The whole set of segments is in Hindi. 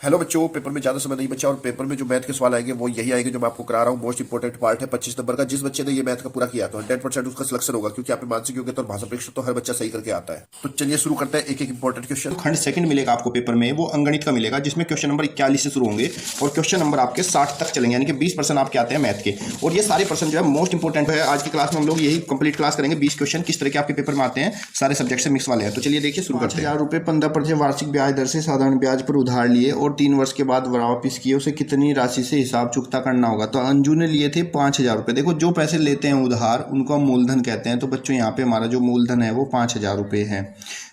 हेलो बच्चों, पेपर में ज्यादा समय नहीं बचा और पेपर में जो मैथ के सवाल आएंगे वो यही आएंगे जो मैं आपको करा रहा हूँ। मोस्ट इंपोर्टेंट पार्ट है 25 नंबर का। जिस बच्चे ने ये मैथ का पूरा किया तो 100% उसका सिलेक्शन होगा, क्योंकि आपके मानसिक योग्यता और भाषा परीक्षा तो हर बच्चा सही करके आता है। तो चलिए शुरू करते हैं एक एक इंपॉर्टेंट क्वेश्चन। खंड सेकंड मिलेगा आपको पेपर में, वो अंगणित का मिलेगा, जिसमें क्वेश्चन नंबर 41 से शुरू होंगे और क्वेश्चन नंबर आपके 60 तक चलेंगे, यानी कि 20% आपके आते हैं मैथ के। और ये सारे पर्सन जो है मोस्ट इंपोर्टेंट है। आज की क्लास में हम लोग यही कंप्लीट क्लास करेंगे। 20 क्वेश्चन किस तरह के आपके पेपर में आते हैं, सारे सब्जेक्ट से मिक्स वाले हैं। तो चलिए देखिए शुरू करते हैं। 5000 रुपये 15% वार्षिक ब्याज दर से साधारण ब्याज पर उधार लिए और 3 वर्ष के बाद वापस किए, उसे कितनी राशि से हिसाब चुकता करना होगा। तो अंजू ने लिए थे 5000 रुपये। देखो, जो पैसे लेते हैं उधार उनको हम मूलधन कहते हैं। तो बच्चों यहाँ पे हमारा जो मूलधन है वो 5000 रुपये है।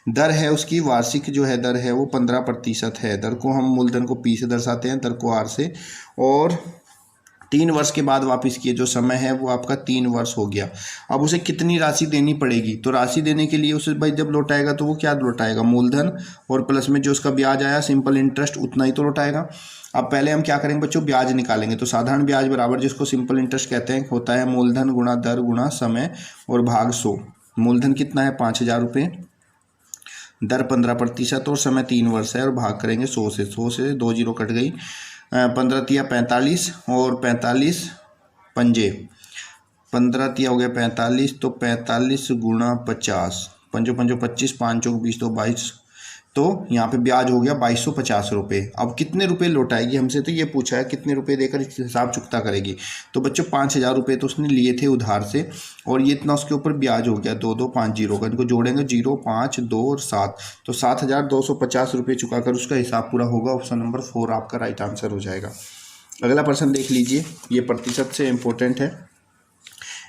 दर है उसकी वार्षिक जो है दर है वो 15% है। दर को हम मूलधन को P से दर्शाते हैं, दर को R से। और 3 वर्ष के बाद वापस किए, जो समय है वो आपका 3 वर्ष हो गया। अब उसे कितनी राशि देनी पड़ेगी। तो राशि देने के लिए उसे भाई जब लौटाएगा तो वो क्या लौटाएगा, मूलधन और प्लस में जो उसका ब्याज आया सिंपल इंटरेस्ट, उतना ही तो लौटाएगा। अब पहले हम क्या करेंगे बच्चों, ब्याज निकालेंगे। तो साधारण ब्याज बराबर, जिसको सिंपल इंटरेस्ट कहते हैं, होता है मूलधन गुणा दर गुणा समय और भाग 100। मूलधन कितना है 5000 रुपये, दर 15% और समय 3 वर्ष है, और भाग करेंगे 100 से। 100 से 2 जीरो कट गई, 15 तिया 45 और 45 पंजे, 15 तिया हो गया 45, तो 45 गुणा 50, पंजो पंजो 25, 5 चौक 20, तो 22। तो यहाँ पे ब्याज हो गया 2250 रुपये। अब कितने रुपए लौटाएगी हमसे, तो ये पूछा है कितने रुपए देकर हिसाब चुकता करेगी। तो बच्चों 5000 रुपये तो उसने लिए थे उधार से, और ये इतना उसके ऊपर ब्याज हो गया 2250 का। इनको जोड़ेंगे 0, 5, 2 और 7, तो 7250 रुपये चुकाकर उसका हिसाब पूरा होगा। ऑप्शन नंबर 4 आपका राइट आंसर हो जाएगा। अगला प्रश्न देख लीजिए, ये प्रतिशत से इंपॉर्टेंट है।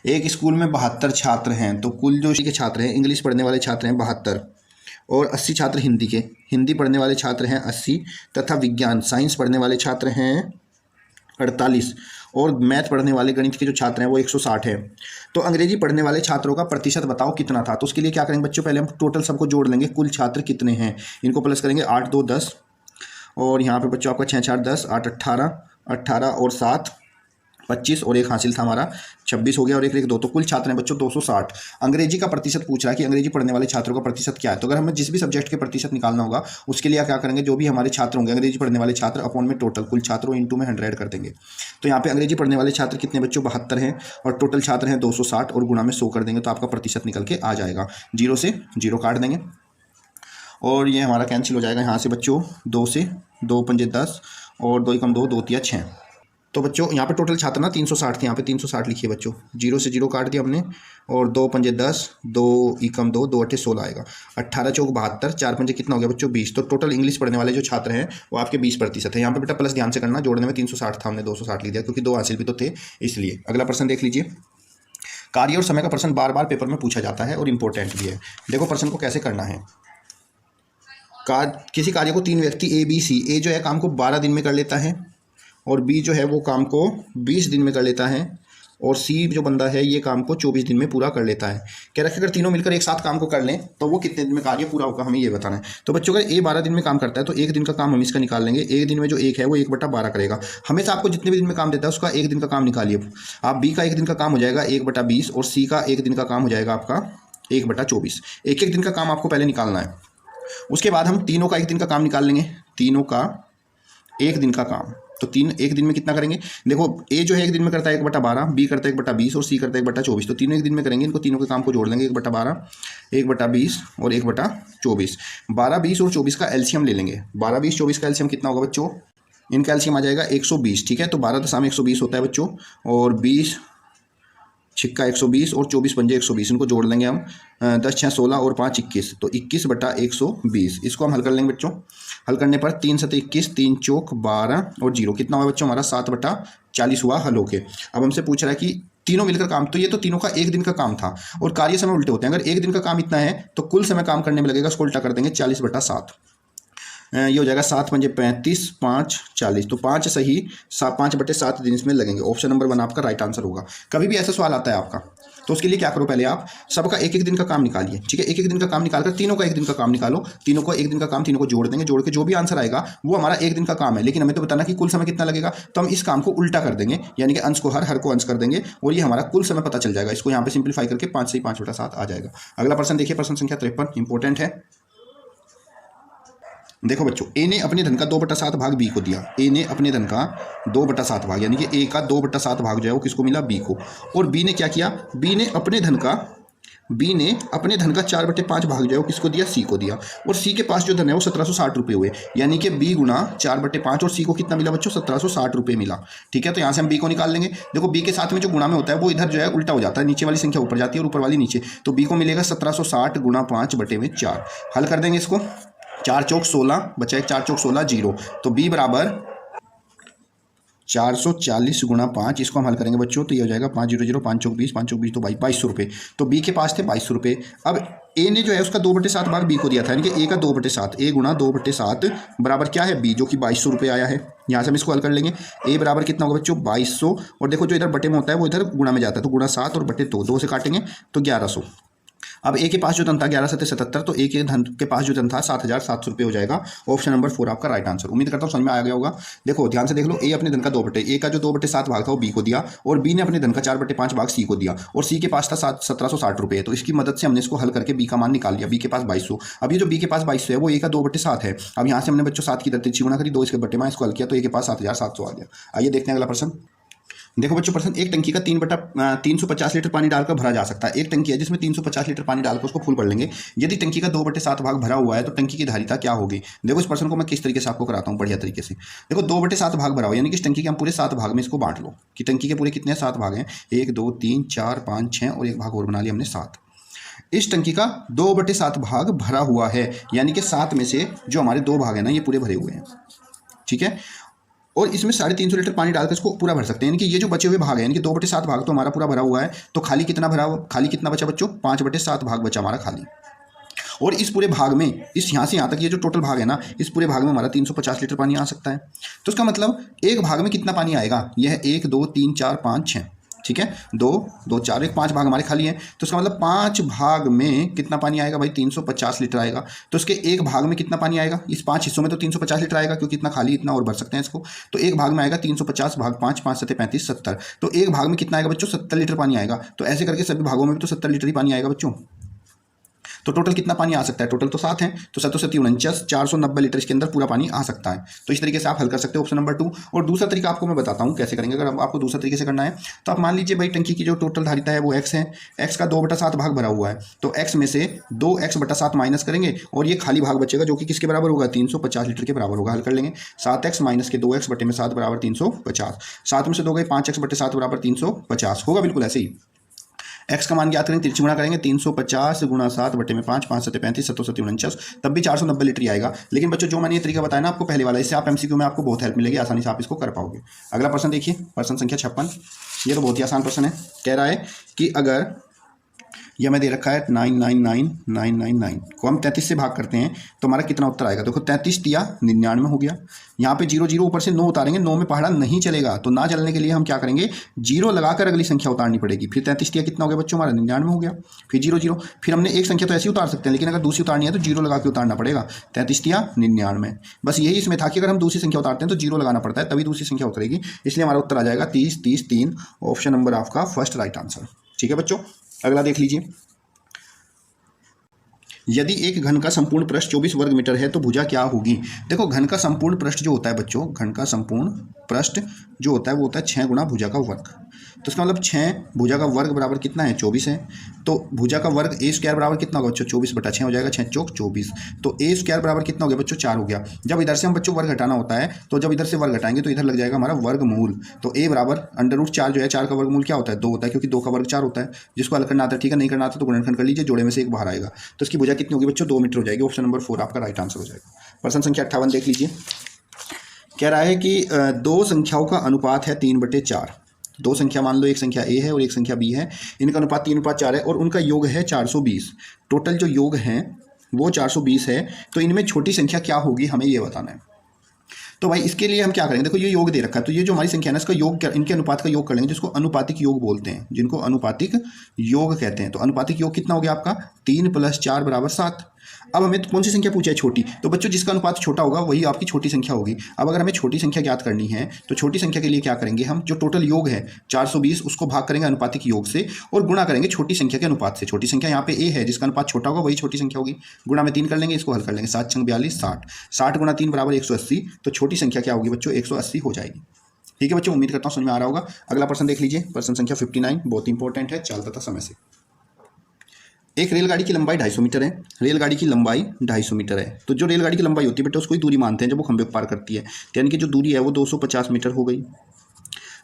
एक स्कूल में 72 छात्र हैं, तो कुल जो के छात्र हैं, इंग्लिश पढ़ने वाले छात्र हैं 72, और 80 छात्र हिंदी के, हिंदी पढ़ने वाले छात्र हैं 80, तथा विज्ञान साइंस पढ़ने वाले छात्र हैं 48, और मैथ पढ़ने वाले गणित के जो छात्र हैं वो 160 हैं। तो अंग्रेजी पढ़ने वाले छात्रों का प्रतिशत बताओ कितना था। तो उसके लिए क्या करेंगे बच्चों, पहले हम टोटल सबको जोड़ लेंगे, कुल छात्र कितने हैं इनको प्लस करेंगे। 8 2 10, और यहाँ पे बच्चों आपका 6 4 10, 8 18, 18 और 7 25, और एक हासिल था हमारा 26 हो गया, और एक 2, तो कुल छात्र हैं बच्चों 260। अंग्रेजी का प्रतिशत पूछ रहा है कि अंग्रेजी पढ़ने वाले छात्रों का प्रतिशत क्या है। तो अगर हमें जिस भी सब्जेक्ट के प्रतिशत निकालना होगा उसके लिए क्या करेंगे, जो भी हमारे छात्र होंगे अंग्रेजी पढ़ने वाले छात्र अपॉन में टोटल कुल छात्रों इंटू में 100 कर देंगे। तो यहाँ पे अंग्रेजी पढ़ने वाले छात्र कितने बच्चों 72 हैं, और टोटल छात्र हैं 260, और गुणा में 100 कर देंगे तो आपका प्रतिशत निकल के आ जाएगा। 0 से 0 काट देंगे और ये हमारा कैंसिल हो जाएगा यहाँ से बच्चों। 2 से 2 पंजे 10, और 2 एकम 2, 2 तिया 6। तो बच्चों यहाँ पे टोटल छात्र ना 360 थे, यहाँ पे 360 लिखिए बच्चों। 0 से 0 काट दिया हमने, और 2 पंजे 10, 2 एकम 2, 2 अट्ठे 16 आएगा। 18 चौक 72, 4 पंजे कितना हो गया बच्चों 20। तो टोटल इंग्लिश पढ़ने वाले जो छात्र हैं वो आपके 20% है। यहाँ पे बेटा प्लस ध्यान से करना, जोड़ने में 360 था, हमने 260 लिख दिया क्योंकि 2 हासिल भी तो थे इसलिए। अगला प्रश्न देख लीजिए। कार्य और समय का प्रश्न बार बार पेपर में पूछा जाता है और इंपॉर्टेंट भी है। देखो प्रश्न को कैसे करना है। किसी कार्य को 3 व्यक्ति ABC, ए जो है काम को 12 दिन में कर लेता है, और बी जो है वो काम को 20 दिन में कर लेता है, और सी जो बंदा है ये काम को 24 दिन में पूरा कर लेता है। कह रहा है अगर तीनों मिलकर एक साथ काम को कर लें तो वो कितने दिन में कार्य पूरा होगा, हमें ये बताना है। तो बच्चों अगर ए 12 दिन में काम करता है तो 1 दिन का काम हम इसका निकाल लेंगे। 1 दिन में जो 1 है वो 1/12 करेगा। हमेशा आपको जितने भी दिन में काम देता है उसका 1 दिन का काम निकालिए। आप बी का 1 दिन का काम हो जाएगा 1/20, और सी का 1 दिन का काम हो जाएगा आपका 1/24। एक एक दिन का काम आपको पहले निकालना है। उसके बाद हम तीनों का 1 दिन का काम निकाल लेंगे। तीनों का 1 दिन का काम, तो 1 दिन में कितना करेंगे। देखो ए जो है 1 दिन में करता है 1/12, बी करता है 1/20, और सी करता है 1/24। तो तीनों 1 दिन में करेंगे। इनको तीनों के काम को जोड़ लेंगे, 1/12, 1/20 और 1/24। 12, 20 और 24 का एलसीएम ले लेंगे। 12, 20, 24 का एलसीएम कितना होगा बच्चों, इनका एलसीएम आ जाएगा 120। ठीक है, तो 12 दशा में 120 होता है बच्चों, और 20 छिक्का 120 और 24 पंजे 120, इनको जोड़ लेंगे हम। 10 6 16 और 5 21, तो 21/120। इसको हम हल कर लेंगे बच्चों। हल करने पर 3 7 21, 3 चौक 12 और 0 कितना हुआ बच्चों हमारा 7/40 हुआ हल होके। अब हमसे पूछ रहा है कि तीनों मिलकर काम, तो ये तो तीनों का 1 दिन का काम था, और कार्य समय उल्टे होते हैं। अगर 1 दिन का काम इतना है तो कुल समय काम करने में लगेगा, उसको उल्टा कर देंगे 40/7। ये हो जाएगा 7 पंजे 35, 5 40, तो 5 सही 5/7 दिन इसमें लगेंगे। ऑप्शन नंबर 1 आपका राइट आंसर होगा। कभी भी ऐसा सवाल आता है आपका तो उसके लिए क्या करो, पहले आप सबका 1 1 दिन का काम निकालिए। ठीक है, 1 1 दिन का काम निकालकर तीनों का 1 दिन का काम निकालो। तीनों को 1 दिन का काम तीनों को जोड़ देंगे, जोड़ के जो भी आंसर आएगा वो हमारा 1 दिन का काम है, लेकिन हमें तो बताना कि कुल समय कितना लगेगा। तो हम इस काम को उल्टा कर देंगे, यानी कि अंश को हर को अंश कर देंगे, और ये हमारा कुल समय पता चल जाएगा। इसको यहाँ पे सिंप्लीफाई करके 5 से 5/7 आ जाएगा। अगला प्रश्न देखिए, प्रश्न संख्या 53 इंपॉर्टेंट है। देखो बच्चों, ए ने अपने धन का 2/7 भाग बी को दिया। ए ने अपने धन का 2/7 भाग, यानी कि ए का 2/7 भाग जो है वो किसको मिला, बी को। और बी ने क्या किया, बी ने अपने धन का 4/5 भाग जो है वो किसको दिया, सी को दिया। और सी के पास जो धन है वो 1760 रुपये हुए, यानी कि बी गुना 4/5 और सी को कितना मिला बच्चों, 1760 रुपये मिला। ठीक है, तो यहाँ से हम बी को निकाल लेंगे। देखो बी के साथ में जो गुणा में होता है वो इधर जो है उल्टा हो जाता है, नीचे वाली संख्या ऊपर जाती है और ऊपर वाली नीचे। तो बी को मिलेगा 1760 गुणा 5/4। हल कर देंगे इसको, 4 चौक 16 बचा एक, 4 चौक 16 0। तो बी बराबर 440 गुणा 5, इसको हम हल करेंगे बच्चों तो ये हो जाएगा 500, 5 चौक 20, 5 चौक 20 तो 2200 रुपये। तो बी के पास थे 2200 रुपये। अब ए ने जो है उसका 2/7 भाग बी को दिया था, यानी कि ए का 2/7, ए गुणा 2/7 बराबर क्या है, बी, जो कि 2200 रुपये आया है। यहाँ से हम इसको हल कर लेंगे। ए बराबर कितना होगा बच्चों, 2200, और देखो जो इधर बटे में होता है वो इधर गुणा में जाता है, तो गुणा 7 और बटे 2 से काटेंगे तो 1100। अब ए के पास जो धन था 11/77, तो ए के धन के पास जो धन था 7700 रुपये हो जाएगा। ऑप्शन नंबर 4 आपका राइट आंसर। उम्मीद करता हूँ समझ में आ गया होगा। देखो ध्यान से देख लो, ए अपने धन का ए का जो 2/7 भाग था वो बी को दिया, और बी ने अपने धन का 4/5 भाग सी को दिया, और सी के पास था 1760 रुपये। तो इसकी मदद से हमने इसको हल करके बी का मान निकाल लिया। बी के पास 2200। अब ये जो बी के पास 2200 है वो ए का 2/7 है। अब यहाँ से हमने बच्चों 7 की दरती गुणा करी, 2 इसके बटे में इसको हल किया तो ए के पास 7700 आ गया। आइए देखते हैं अगला प्रश्न। देखो बच्चों प्रश्न, एक टंकी का 350 लीटर पानी डालकर भरा जा सकता है। एक टंकी है जिसमें 350 लीटर पानी डालकर उसको फुल कर लेंगे। यदि टंकी का 2/7 भाग भरा हुआ है तो टंकी की धारिता क्या होगी। देखो इस प्रश्न को मैं किस तरीके से आपको कराता हूँ, बढ़िया तरीके से। देखो 2/7 भाग भरा हुआ, यानी कि इस टंकी के हम पूरे 7 भाग में इसको बांट लो कि टंकी के पूरे कितने 7 भाग हैं, 1 2 3 4 5 6 और एक भाग और बना लिया हमने 7। इस टंकी का 2/7 भाग भरा हुआ है, यानी कि 7 में से जो हमारे 2 भाग हैं ना ये पूरे भरे हुए हैं। ठीक है, और इसमें 350 लीटर पानी डालकर इसको पूरा भर सकते हैं। यानी कि ये जो बचे हुए भाग हैं, यानी कि 2/7 भाग तो हमारा पूरा भरा हुआ है, तो खाली कितना भरा हुआ, खाली कितना बचा बच्चों, 5/7 भाग बचा हमारा खाली। और इस पूरे भाग में, इस यहाँ से यहाँ तक ये जो टोटल भाग है ना, इस पूरे भाग में हमारा 350 लीटर पानी आ सकता है। तो इसका मतलब एक भाग में कितना पानी आएगा, यह है 1 2 3 4 5 6। ठीक है, 2 2 4 1 5 भाग हमारे खाली हैं। तो इसका मतलब 5 भाग में कितना पानी आएगा भाई, 350 लीटर आएगा। तो इसके एक भाग में कितना पानी आएगा, इस 5 हिस्सों में तो 350 लीटर आएगा, क्योंकि इतना खाली इतना और भर सकते हैं इसको। तो एक भाग में आएगा 350 भाग 5, 5 7 35 70। तो एक भाग में कितना आएगा बच्चों, 70 लीटर पानी आएगा। तो ऐसे करके सभी भागों में भी तो 70 लीटर ही पानी आएगा बच्चों। तो टोटल कितना पानी आ सकता है, टोटल तो 7 है, तो 7 7 49, 490 लीटर इसके अंदर पूरा पानी आ सकता है। तो इस तरीके से आप हल कर सकते हो ऑप्शन नंबर 2। और दूसरा तरीका आपको मैं बताता हूँ कैसे करेंगे। अगर आपको दूसरा तरीके से करना है तो आप मान लीजिए भाई टंकी की जो टोटल धारिता है वो x है, x का 2/7 भाग भरा हुआ है, तो x में से 2x/7 माइनस करेंगे और ये खाली भाग बचेगा जो कि किसके बराबर होगा, 350 लीटर के बराबर होगा। हल कर लेंगे, 7x माइनस के 2x बटे में 7 बराबर 350, 7 में से 2 गए 5x/7 बराबर 350 होगा, बिल्कुल ऐसे ही। x का मान ज्ञात करेंगे, तिरछी गुणा करेंगे, 350 गुणा 7 बटे में 5, 5 7 35, 7 7 49, तब भी 490 लीटर ही आएगा। लेकिन बच्चों जो मैंने ये तरीका बताया ना आपको पहले वाला, इससे आप एमसीक्यू में आपको बहुत हेल्प मिलेगी, आसानी से आप इसको कर पाओगे। अगला प्रश्न देखिए, प्रश्न संख्या 56। ये तो बहुत ही आसान प्रश्न है। कह रहा है कि अगर यह हमें दे रखा है 999999 को हम 33 से भाग करते हैं तो हमारा कितना उत्तर आएगा। देखो 33 दिया 99 हो गया। यहाँ पे 0 0 ऊपर से 9 उतारेंगे, 9 में पहाड़ा नहीं चलेगा, तो ना चलने के लिए हम क्या करेंगे, 0 लगाकर अगली संख्या उतारनी पड़ेगी। फिर 33 दिया कितना हो गया बच्चों, हमारा 99 हो गया। फिर 0 0, फिर हमने एक संख्या तो ऐसी उतार सकते हैं, लेकिन अगर दूसरी उतारनी है तो 0 लगा के उतारना पड़ेगा। 33 दिया 99। बस यही इसमें था कि अगर हम दूसरी संख्या उतारते हैं तो 0 लगाना पड़ता है, तभी दूसरी संख्या उतरेगी। इसलिए हमारा उत्तर आ जाएगा 30 30 3। ऑप्शन नंबर आपका फर्स्ट राइट आंसर। ठीक है बच्चों, अगला देख लीजिए। यदि एक घन का संपूर्ण पृष्ठ 24 वर्ग मीटर है तो भुजा क्या होगी। देखो घन का संपूर्ण पृष्ठ जो होता है बच्चों, घन का संपूर्ण पृष्ठ जो होता है वो होता है 6 गुणा भुजा का वर्ग। तो इसका मतलब 6 भुजा का वर्ग बराबर कितना है, 24 है। तो भुजा का वर्ग ए स्क्वायर बराबर कितना होगा बच्चों, 24/6 हो जाएगा, 6 चौक 24। तो ए स्क्वायर बराबर कितना हो गया बच्चों, 4 हो गया। जब इधर से हम बच्चों वर्ग घटाना होता है तो जब इधर से वर्ग घटाएंगे तो इधर लग जाएगा हमारा वर्गमूल। तो ए बराबर √4 जो है, 4 का वर्गमूल क्या होता है, 2 होता है, क्योंकि 2 का वर्ग 4 होता है। जिसको अलग करना आता है, ठीक है, नहीं करना आता तो गुणनखंड कर लीजिए, जोड़े में से एक बाहर आएगा। तो इसकी भुजा कितनी होगी बच्चों, 2 मीटर हो जाएगी। ऑप्शन नंबर 4 आपका राइट आंसर हो जाएगा। प्रश्न संख्या 58 देख लीजिए। कह रहा है कि दो संख्याओं का अनुपात है 3/4। दो संख्या मान लो, एक संख्या ए है और एक संख्या बी है, इनका अनुपात 3/4 है और उनका योग है 420। टोटल जो योग है वो 420 है। तो इनमें छोटी संख्या क्या होगी, हमें ये बताना है। तो भाई इसके लिए हम क्या करेंगे, देखो ये योग दे रखा है, तो ये जो हमारी संख्या है ना इसका योग, इनके अनुपात का योग कर लेंगे, जिसको अनुपातिक योग बोलते हैं, जिनको अनुपातिक योग कहते हैं। तो अनुपातिक योग कितना हो गया आपका, 3 + 4 = 7। अब हमें कौन सी संख्या पूछा है? छोटी। तो बच्चों जिसका अनुपात छोटा होगा वही आपकी छोटी संख्या होगी। अब अगर हमें छोटी संख्या ज्ञात करनी है तो छोटी संख्या के लिए क्या करेंगे हम? जो टोटल योग है 420 उसको भाग करेंगे अनुपातिक योग से और गुणा करेंगे छोटी संख्या के अनुपात से। छोटी संख्या यहाँ पे ए है, जिसका अनुपात छोटा होगा वही छोटी संख्या होगी। गुणा में 3 कर लेंगे, इसको हल कर लेंगे। 7 छंग 42, 60। 60 गुणा 3 बराबर 180। तो छोटी संख्या क्या होगी बच्चों? 180 हो जाएगी। ठीक है बच्चों, उम्मीद करता हूँ समझ में आ रहा होगा। अगला प्रश्न देख लीजिए, प्रश्न संख्या 59, बहुत इंपॉर्टेंट है, चाल तथा समय से। एक रेलगाड़ी की लंबाई 250 मीटर है। रेलगाड़ी की लंबाई 250 मीटर है। तो जो रेलगाड़ी की लंबाई होती है बेटा उसको ही दूरी मानते हैं जब वो खंभे को पार करती है। तो यानी कि जो दूरी है वो 250 मीटर हो गई।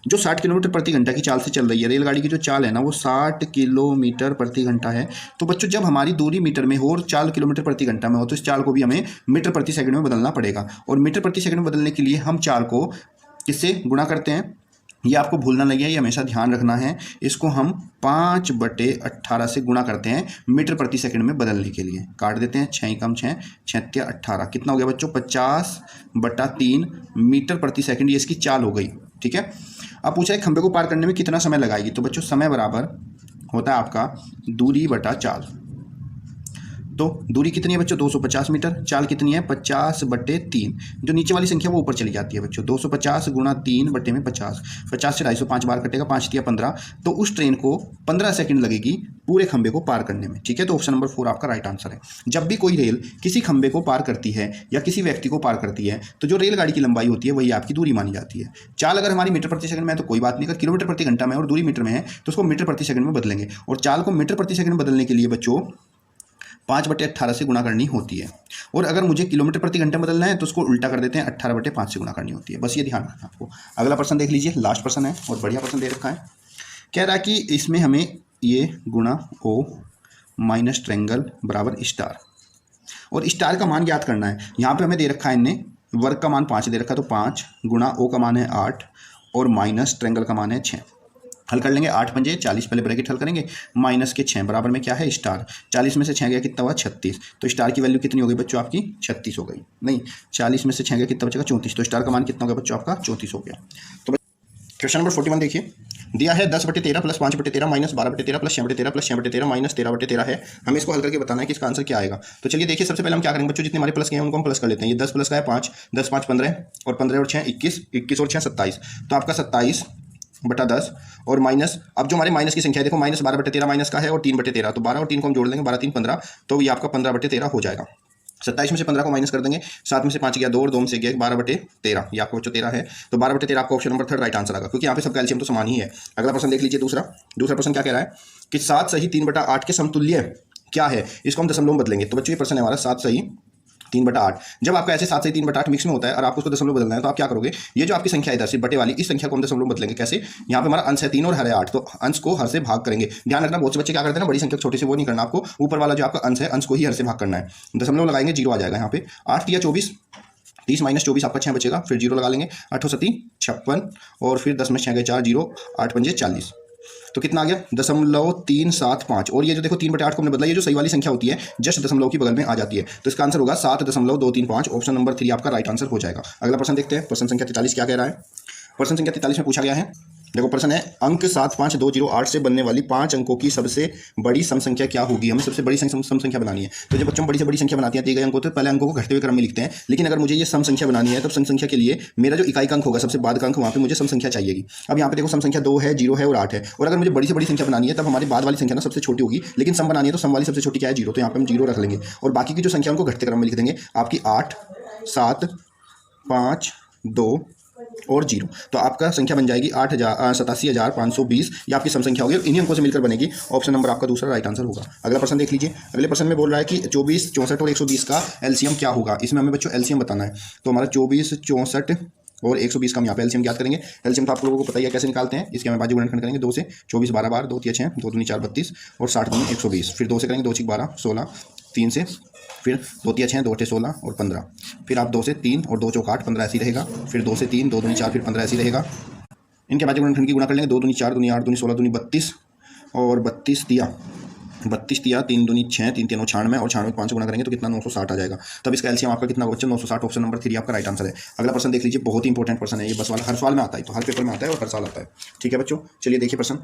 जो 60 किलोमीटर प्रति घंटा की चाल से चल रही है, रेलगाड़ी की जो चाल है ना वो 60 किलोमीटर प्रति घंटा है। तो बच्चों जब हमारी दूरी मीटर में हो और चाल किलोमीटर प्रति घंटा में हो तो इस चाल को भी हमें मीटर प्रति सेकंड में बदलना पड़ेगा। और मीटर प्रति सेकंड में बदलने के लिए हम चाल को किससे गुणा करते हैं? ये आपको भूलना नहीं है, ये हमेशा ध्यान रखना है। इसको हम 5/18 से गुणा करते हैं मीटर प्रति सेकंड में बदलने के लिए। काट देते हैं, 6 कम 6, 6 18, कितना हो गया बच्चों? 50/3 मीटर प्रति सेकंड, ये इसकी चाल हो गई। ठीक है, अब पूछा है खंभे को पार करने में कितना समय लगाएगी। तो बच्चों समय बराबर होता है आपका दूरी बटा चाल। तो दूरी कितनी है बच्चों? 250 मीटर। चाल कितनी है? 50/3। जो नीचे वाली संख्या वो ऊपर चली जाती है बच्चों। 250 गुणा 3 बटे में 50। 50 से 250 5 बार कटेगा, 5 या 15। तो उस ट्रेन को 15 सेकंड लगेगी पूरे खंभे को पार करने में। ठीक है, तो ऑप्शन नंबर 4 आपका राइट आंसर है। जब भी कोई रेल किसी खंभे को पार करती है या किसी व्यक्ति को पार करती है तो जो रेलगाड़ी की लंबाई होती है वही आपकी दूरी मानी जाती है। चाल अगर हमारी मीटर प्रति सेकंड में है तो कोई बात नहीं, अगर किलोमीटर प्रति घंटा में और दूरी मीटर में है तो उसको मीटर प्रति सेकंड में बदलेंगे। और चाल को मीटर प्रति सेकंड में बदलने के लिए बच्चों 5/18 से गुणा करनी होती है। और अगर मुझे किलोमीटर प्रति घंटे बदलना है तो उसको उल्टा कर देते हैं, 18/5 से गुणा करनी होती है। बस ये ध्यान रखना आपको। अगला प्रश्न देख लीजिए, लास्ट प्रश्न है और बढ़िया प्रश्न दे रखा है। कह रहा है कि इसमें हमें ये गुणा ओ माइनस ट्रायंगल बराबर स्टार, और स्टार का मान ज्ञात करना है। यहाँ पे हमें दे रखा है इनने वर्ग का मान 5 दे रखा है, तो 5 गुणा ओ का मान है 8 और माइनस ट्रायंगल का मान है 6। हल कर लेंगे, 8 पंजे 40, पहले ब्रैकेट हल करेंगे, माइनस के 6 बराबर में क्या है? स्टार। 40 में से 6 गया कितना हुआ? 36। तो स्टार की वैल्यू कितनी हो गई बच्चों आपकी? 36 हो गई। नहीं, 40 में से 6 गया कितना बचेगा? 34। तो स्टार का मान कितना हो गया बच्चों आपका? 34 हो गया। तो क्वेश्चन नंबर 41 देखिए, दिया है 10/13 plus 5/13 minus 12/13 plus 6/13 plus 6/13 minus 13/13 है। हमें इसको हल करके बताना है कि इसका आंसर क्या आएगा। तो चलिए देखिए, सबसे पहले हम क्या करेंगे बच्चों, जितने हमारे प्लस के हैं उनको हम प्लस कर लेते हैं। ये 10 प्लस का है 5, 10 5 15 और 15 और 6 21, 21 और 6 27। तो आपका 27/10 और माइनस, अब जो हमारे माइनस की संख्या है देखो, माइनस 12/13 माइनस का है और 3/13, तो 12 और 3 को हम जोड़ लेंगे, 12 3 15, तो ये आपका 15/13 हो जाएगा। 27 में से 15 को माइनस कर देंगे, 7 में से 5 गया 2 और 2 में से गया 12/13, ये आपको बच्चों 13 है। तो 12/13 आपका ऑप्शन नंबर 3 राइट आंसर आएगा, क्योंकि यहाँ पे सबका एलसीएम तो समान ही है। अगला प्रश्न देख लीजिए, दूसरा प्रश्न क्या कह रहा है कि 7 सही 3/8 के समतुल्य क्या है। इसको हम दशमलव में बदलेंगे। तो बच्चों ये प्रश्न है हमारा 7 सही 3/8। जब आपका ऐसे 7 से 3/8 मिक्स में होता है और आपको उसको दशमलव बदलना है तो आप क्या करोगे, ये जो आपकी संख्या है इधर से बटे वाली, इस संख्या को हम दशमलव में बदलेंगे। कैसे? यहाँ पे हमारा अंश है 3 और हर है 8, तो अंश को हर से भाग करेंगे। ध्यान रखना, बहुत से बच्चे क्या करते हैं ना, बड़ी संख्या छोटी से वो नहीं करना, आपको ऊपर वाला जो आपका अंश है अंश को ही हर से भाग करना है। दशमलव लगाएंगे, 0 आ जाएगा यहाँ पे। 8 या 24, 30 माइनस 24 आपका 6 बचेगा, फिर 0 लगा लेंगे। 8 7 56 और फिर 10 में 6 गए 4, 0 8 पंजे 40। तो कितना आ गया? 0.375। और ये जो देखो 3/8 को हमने बदला, ये जो सही वाली संख्या होती है जस्ट दशमलव की बगल में आ जाती है। तो इसका आंसर होगा 7.235। ऑप्शन नंबर 3 आपका राइट आंसर हो जाएगा। अगला प्रश्न देखते हैं, प्रश्न संख्या 43 क्या कह रहा है। प्रश्न संख्या 43 में पूछा गया है, देखो प्रश्न है, अंक 75208 से बनने वाली 5 अंकों की सबसे बड़ी सम संख्या क्या होगी। हमें सबसे बड़ी सम संख्या बनानी है। तो जब बच्चों बड़ी से बड़ी संख्या बनाती है दी गए अंकों, तो पहले अंकों को घटते हुए क्रम में लिखते हैं। लेकिन अगर मुझे ये सम संख्या बनानी है, तब सम संख्या के लिए मेरा जो इकाई का अंक होगा, सबसे बाद का अंक, वहाँ पे मुझे सम संख्या चाहिएगी। अब यहाँ पे देखो सम संख्या 2 है, 0 है और 8 है। और अगर मुझे बड़ी से बड़ी संख्या बनानी है तब हमारी बाद वाली संख्या ना सबसे छोटी होगी, लेकिन सम बनानी है तो सम वाली सबसे छोटी क्या है? 0। तो यहाँ पे हम 0 रख लेंगे और बाकी की जो संख्या उनको घटते क्रम में लिख देंगे। आपकी 8 7 5 2 और 0। तो आपका संख्या बन जाएगी 87,520। ये आपकी सम संख्या होगी, इन्हीं अंकों से मिलकर बनेगी। ऑप्शन नंबर आपका दूसरा राइट आंसर होगा। अगला प्रश्न देख लीजिए। अगले प्रश्न में बोल रहा है कि 24 64 और 120 का एलसीएम क्या होगा। इसमें हमें बच्चों एलसीएम बताना है। तो हमारा 24 64 और 120 का हम यहाँ पे एलसीएम ज्ञात करेंगे। एलसीएम तो आप लोगों को पता ही है कैसे निकालते हैं। इसके हमें बाजू गुणनखंड करेंगे 2 से, 24 12 बार, 2 3 6, 2 दूनी 4 32 और 60 दूनी 120। फिर 2 से करेंगे, 2 6 12 16, 3 से, फिर 2 3 6, 2 8 16 और 15। फिर आप 2 से 3 और 2 4 8, 15 ऐसी रहेगा। फिर 2 से 3, 2 दूनी 4, फिर 15 ऐसी रहेगा। इनके बाजू गुणनखंड की गुणा कर लेंगे, 2 दूनी 4 दूनी 8 दूनी 16 दूनी 32 और 32 दिया 3 दूनी 6, 3 3 96 और 96 5 गुणा करेंगे तो कितना 960 आ जाएगा। तब इसका एलसीएम आपका कितना होगा बच्चों? 960। ऑप्शन नंबर 3 आपका राइट आंसर है। अगला प्रश्न देख लीजिए, बहुत ही इंपॉर्टेंट प्रश्न है ये, बस वाला हर सवाल में आता है, तो हर पेपर में आता है और हर साल आता है। ठीक है बच्चों, चलिए देखिए प्रश्न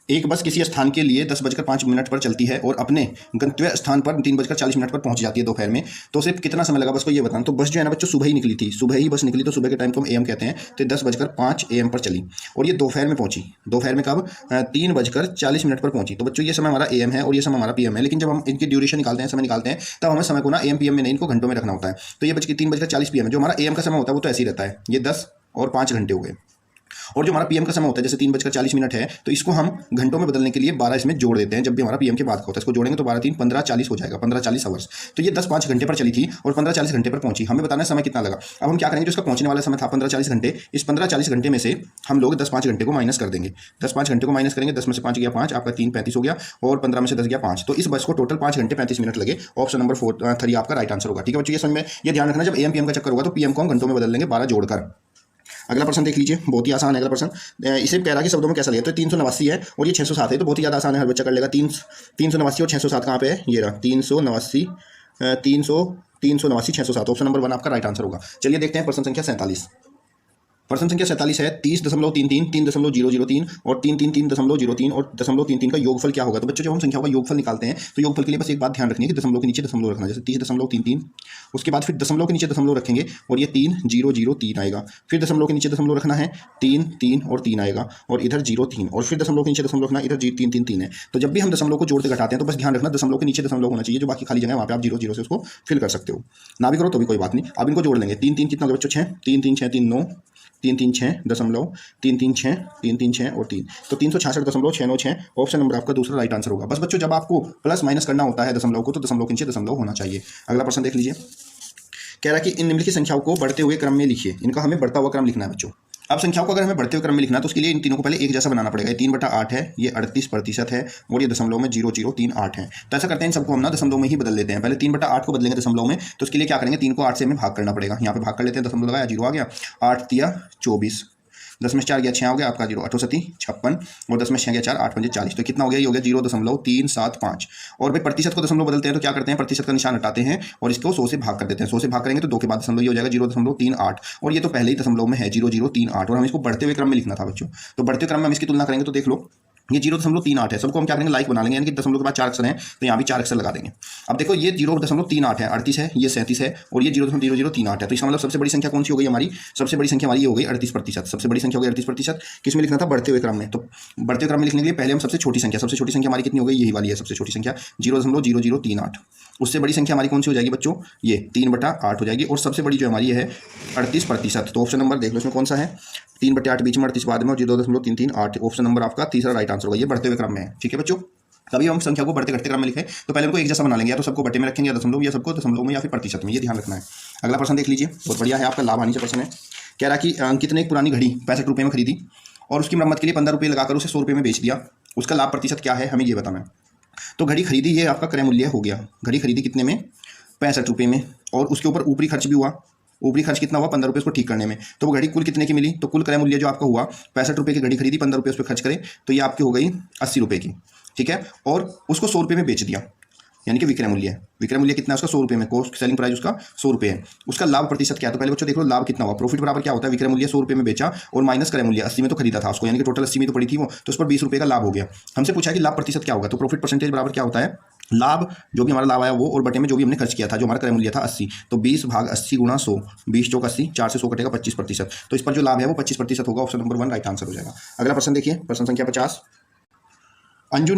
एक बस किसी स्थान के लिए 10:05 पर चलती है और अपने गंतव्य स्थान पर 3:40 पर पहुंच जाती है दोपहर में, तो सिर्फ कितना समय लगा बस को ये बताना। तो बस जो है ना बच्चों सुबह ही निकली थी, सुबह ही बस निकली, तो सुबह के टाइम को हम AM कहते हैं। तो 10:05 AM पर चली और ये दोपहर में पहुंची। दोपहर में कब? 3:40 पर पहुंची। तो बच्चों ये समय हमारा AM है और ये समय हमारा PM है। लेकिन जब हम इनकी ड्यूरेशन निकालते हैं, समय निकालते हैं, तब हमें समय को ना AM PM में नहीं, इनको घंटों में रखना होता है। तो ये 3:40 PM है। जो हमारा AM का समय होता है वो तो ऐसे ही रहता है, ये 10 और 5 घंटे हो गए। और जो हमारा PM का समय होता है जैसे 3:40 है, तो इसको हम घंटों में बदलने के लिए 12 इसमें जोड़ देते हैं। जब भी हमारा PM के बाद का होता है इसको जोड़ेंगे तो 12 3 15:40 हो जाएगा, 15:40 आवर्स। तो ये 10-5 घंटे पर चली थी और 15:40 घंटे पर पहुंची। हमें बताना है समय कितना लगा। अब हम क्या करेंगे, जो इसका पहुंचने वाला समय था 15:40 घंटे, इस 15:40 घंटे में से हम लोग 10-5 घंटे को माइनस कर देंगे। 10-5 घंटे को माइनस करेंगे, 10 में से 5 गया 5, आपका 3:35 हो गया, और 15 में से 10 गया 5। तो इस बस को टोटल 5 घंटे 35 मिनट लगे। ऑप्शन नंबर 3 आपका राइट आंसर होगा। ठीक है बच्चों, ये समझ में, ये ध्यान रखना, जब AM PM का चक्कर होगा तो PM को हम घंटों में बदल लेंगे 12 जोड़कर। अगला प्रश्न देख लीजिए, बहुत ही आसान है अगला प्रश्न। इसे कह रहा है कि शब्दों में कैसा लिया, तो 389 है और ये 607 है, तो बहुत ही ज़्यादा आसान है, हर बच्चा कर लेगा। 389 और 607 कहाँ पे है, ये रहा 389, 389, 607। ऑप्शन नंबर 1 आपका राइट आंसर होगा। चलिए देखते हैं प्रश्न संख्या 47। प्रश्न संख्या 47 है 30.33, 3.003 और 3.33.03 और 0.33 का योगफल क्या होगा। तो बच्चों जब हम संख्याओं का योगफल निकालते हैं तो योगफल के लिए बस एक बात ध्यान रखनी है कि दशमलव के नीचे दशमलव रखना। जैसे 30.33, उसके बाद फिर दशमलव के नीचे दशमलव रखेंगे और ये 3.003 आएगा। फिर दशमलव के नीचे दशमलव रखना है 3 3 और 3 आएगा, और इधर 0 3, और फिर दशमलव के नीचे दशमलव रखना, इधर 3 3 3 है। तो जब भी हम दशमलव को जोड़ते घटाते हैं तो बस ध्यान रखना दशमलव के नीचे दशमलव होना चाहिए, जो बाकी खाली जगह है वहाँ पे आप 0 0 से उसको फिल कर सकते हो। ना भी करो तो भी कोई बात नहीं। अब इनको जोड़ लेंगे। 3 3 कितना होगा बच्चों, 6, 3 3 6 3 9, 3 3 6 दशमलव 3 3 6 3 3 6 और 3, तो 366.696। ऑप्शन नंबर आपका दूसरा राइट आंसर होगा। बस बच्चों जब आपको प्लस माइनस करना होता है दशमलव को, तो दशमलव के नीचे दशमलव होना चाहिए। अगला प्रश्न देख लीजिए, कह रहा है कि इन निम्नलिखित संख्याओं को बढ़ते हुए क्रम में लिखिए। इनका हमें बढ़ता हुआ क्रम लिखना है बच्चों। अब संख्याओं को अगर हमें बढ़ते हुए क्रम में लिखना है तो उसके लिए इन तीनों को पहले एक जैसा बनाना पड़ेगा। 3/8 है, ये 38% है, और ये दशमलव में 0.038 है। तो ऐसा करते हैं, इन सबको हम ना दशमलव में ही बदल लेते हैं। पहले 3/8 को बदलेंगे दशमलव में, तो उसके लिए क्या करेंगे, 3 को 8 से हमें भाग करना पड़ेगा। यहाँ पे भाग कर लेते हैं, दशमलव लगाया, 0 आ गया, 8 तिया 24, 10 में 4 गया 6 हो गया आपका 0, 8 7 56, और 10 में 6 गया 4, 8 5 40। तो कितना हो गया, ये हो गया 0.375। और भाई प्रतिशत को दशमलव बदलते हैं तो क्या करते हैं, प्रतिशत का निशान हटाते हैं और इसको 100 से भाग कर देते हैं। 100 से भाग करेंगे तो 2 के बाद दशमलव, ये हो जाएगा 0.38, और ये तो पहले ही दशमलव में है 0.038, और हम इसको बढ़ते हुए क्रम में लिखना था बच्चों। तो बढ़ते हुए क्रम में हम इसकी तुलना करेंगे तो देख लो, ये 0.38 है। सबको हम क्या करेंगे, लाइक बना लेंगे, यानी कि दशमलव के बाद 4 अक्षर हैं तो यहाँ भी 4 अक्षर लगा देंगे। अब देखो ये 0.38 है, 38 है, ये 37 है, और ये 0.0038 है। तो इसका मतलब सबसे बड़ी संख्या कौन सी हो गई हमारी, सबसे बड़ी संख्या हमारी ये हो गई 38%। सबसे बड़ी संख्या हो गई 38%। किस में लिखना था, बढ़ते हुए क्रम में। तो बढ़ते हुए क्रम में लिखने के लिए पहले हम सबसे छोटी संख्या हमारी कितनी हो गई, यही वाली है सबसे छोटी संख्या 0.0038। उससे बड़ी संख्या हमारी कौन सी हो जाएगी बच्चों, ये 3/8 हो जाएगी, और सबसे बड़ी जो हमारी है 38%। तो ऑप्शन नंबर देख लो इसमें कौन सा है, 3/8 बीच में, 38 बाद में, और 0.338। ऑप्शन नंबर आपका तीसरा राइट आंसर होगा। ये बढ़ते हुए क्रम में है। ठीक है बच्चों, कभी हम संख्या को बढ़ते घटते क्रम में लिखें तो पहले उनको एक जैसा बना लेंगे, या तो सबको बटे में रखेंगे, या दशमलव, या सबको दशमलव में, या फिर प्रतिशत में, ये ध्यान रखना है। अगला प्रश्न देख लीजिए, बहुत बढ़िया है, आपका लाभ हानि से प्रश्न है। कह रहा कि अंकित ने एक पुरानी घड़ी 65 रुपये में खरीदी और उसकी मरम्मत के लिए 15 रुपये लगाकर उसे 100 रुपये में बेच दिया। उसका लाभ प्रतिशत क्या है, हमें ये बताना है। तो घड़ी खरीदी, ये आपका क्रय मूल्य हो गया। घड़ी खरीदी कितने में, 65 रुपये में, और उसके ऊपर ऊपरी खर्च भी हुआ। ऊपरी खर्च कितना हुआ, 15 रुपये उसको ठीक करने में। तो वो घड़ी कुल कितने की मिली, तो कुल क्रय मूल्य जो आपका हुआ 65 रुपये की घड़ी खरीदी, 15 रुपये उस पर खर्च करें तो ये आपकी हो गई 80 रुपये की। ठीक है, और उसको 100 रुपये में बेच दिया, यानी कि विक्रय मूल्य है। विक्रय मूल्य कितना है उसका, 100 रुपये में, कोस्ट सेलिंग प्राइस उसका 100 रुपये है। उसका लाभ प्रतिशत क्या है, तो पहले बच्चों देख लो लाभ कितना हुआ। प्रॉफिट बराबर क्या होता है, विक्रय मूल्य 100 रुपये में बेचा और माइनस क्रय मूल्य 80 में तो खरीदा था उसको, यानी कि टोटल 80 में तो पड़ी थी वो, तो उस पर 20 रुपये का लाभ हो गया। हमसे पूछा है कि लाभ प्रतिशत क्या होगा, तो प्रॉफिट परसेंटेज बराबर क्या होता है, लाभ जो भी हमारा लाभ आया वो, और बटे में जो भी हमने खर्च किया था, जो हमारा क्रय मूल्य था 80, तो 20 भाग 80 गुणा 100, 20 चौक 80, 4 से 100 कटेगा 25%। तो इस पर जो लाभ है वो 25% होगा। ऑप्शन नंबर 1 राइट आंसर हो जाएगा। अगला प्रश्न देखिए, प्रश्न संख्या 50। अंजू ने